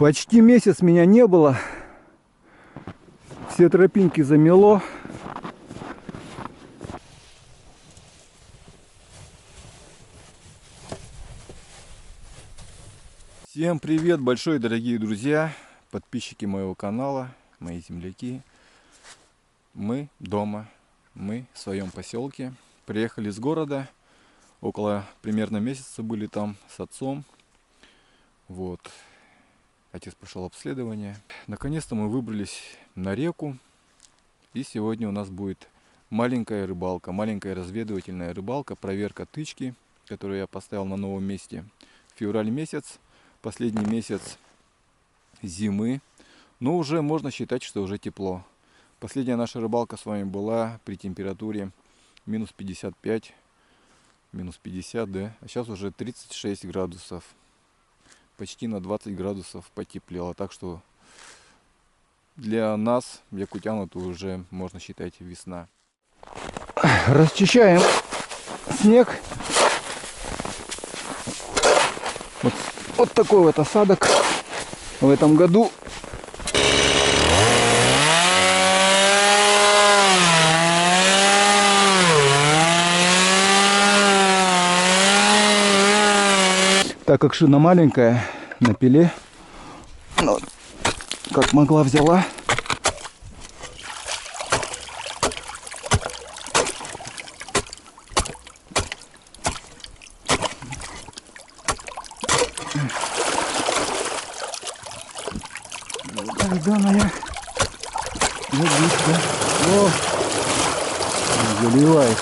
Почти месяц меня не было. Все тропинки замело. Всем привет, большой, дорогие друзья, подписчики моего канала, мои земляки. Мы дома, мы в своем поселке. Приехали из города, около примерно месяца были там с отцом. Вот. Отец прошел обследование. Наконец-то мы выбрались на реку. И сегодня у нас будет маленькая рыбалка, маленькая разведывательная рыбалка, проверка тычки, которую я поставил на новом месте. Февраль месяц, последний месяц зимы. Но уже можно считать, что уже тепло. Последняя наша рыбалка с вами была при температуре минус 55, минус 50, да? А сейчас уже 36 градусов. Почти на 20 градусов потеплело. Так что для нас, якутян, это уже можно считать весна. Расчищаем снег. Вот такой вот осадок в этом году. Так как шина маленькая, на пиле, ну, как могла взяла. Долгоная водичка. О, заливает.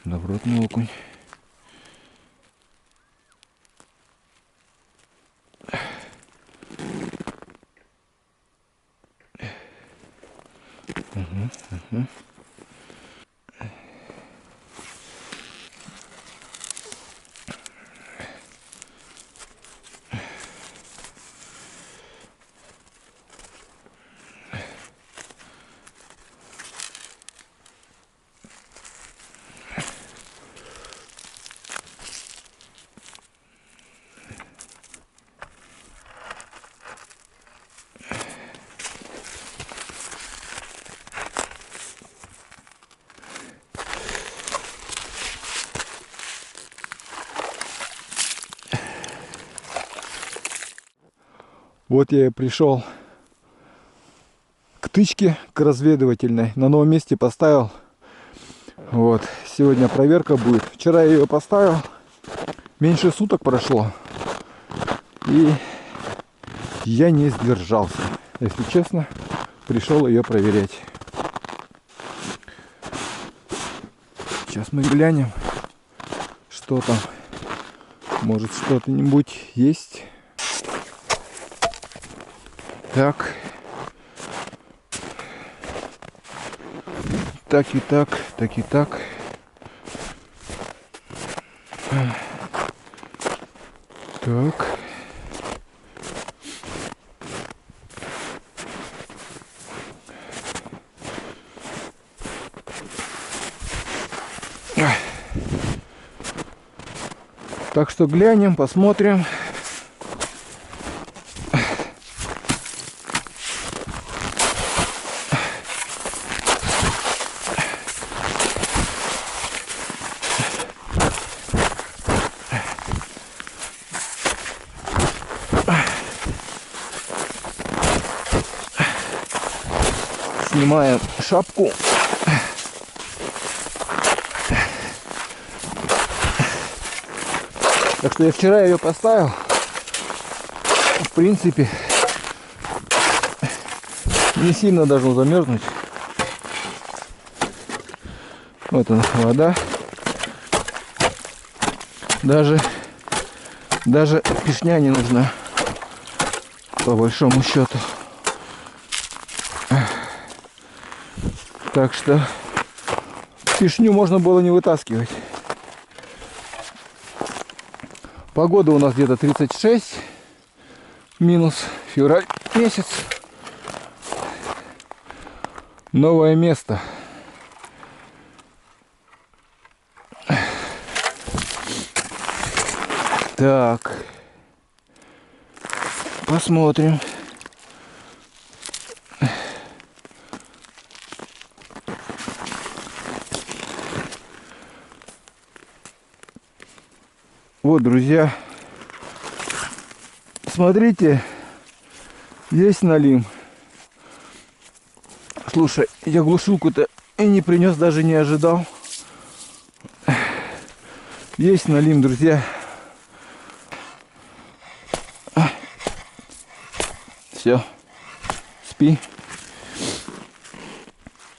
Добротный окунь. Угу. Вот я и пришел к тычке, к разведывательной. На новом месте поставил. Вот. Сегодня проверка будет. Вчера я ее поставил. Меньше суток прошло. И я не сдержался. Если честно, пришел ее проверять. Сейчас мы глянем, что там. Может, что-нибудь есть. Так. Так и так, так и так. Так. Так что глянем, посмотрим. Снимаем шапку. Так что я вчера ее поставил. В принципе, не сильно должен замерзнуть. Вот она, вода. Даже пешня не нужна, по большому счету. Так что пешню можно было не вытаскивать. Погода у нас где-то 36 минус, февраль месяц. Новое место. Так, посмотрим. Вот, друзья, смотрите, есть налим. Слушай, я глушилку-то и не принес, даже не ожидал. Есть налим, друзья. Все, спи.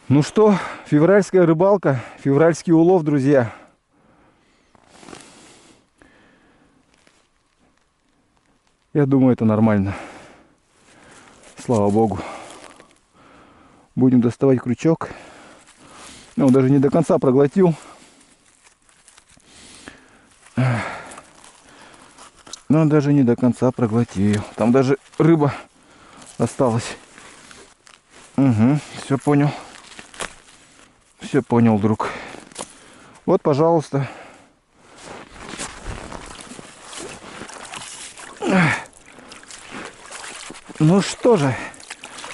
Ну что, февральская рыбалка, февральский улов, друзья. Я думаю, это нормально. Слава богу. Будем доставать крючок. Он даже не до конца проглотил. Но он даже не до конца проглотил. Там даже рыба осталась. Угу, все понял. Все понял, друг. Вот, пожалуйста. Ну что же,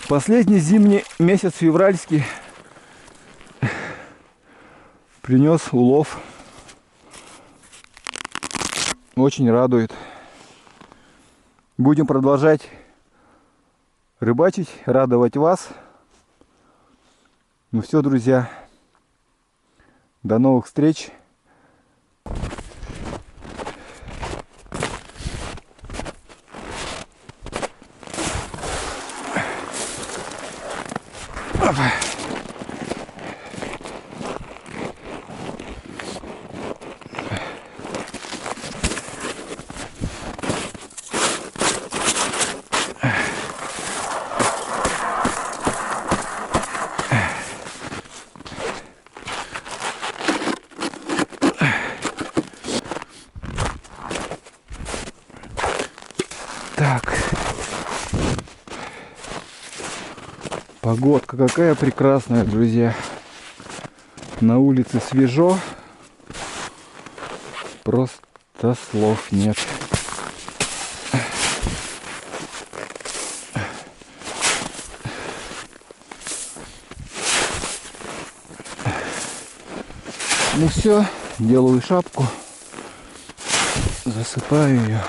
последний зимний месяц февральский принес улов. Очень радует. Будем продолжать рыбачить, радовать вас. Ну все, друзья, до новых встреч. Так, погодка какая прекрасная, друзья. На улице свежо, просто слов нет. Ну все, делаю шапку, засыпаю ее.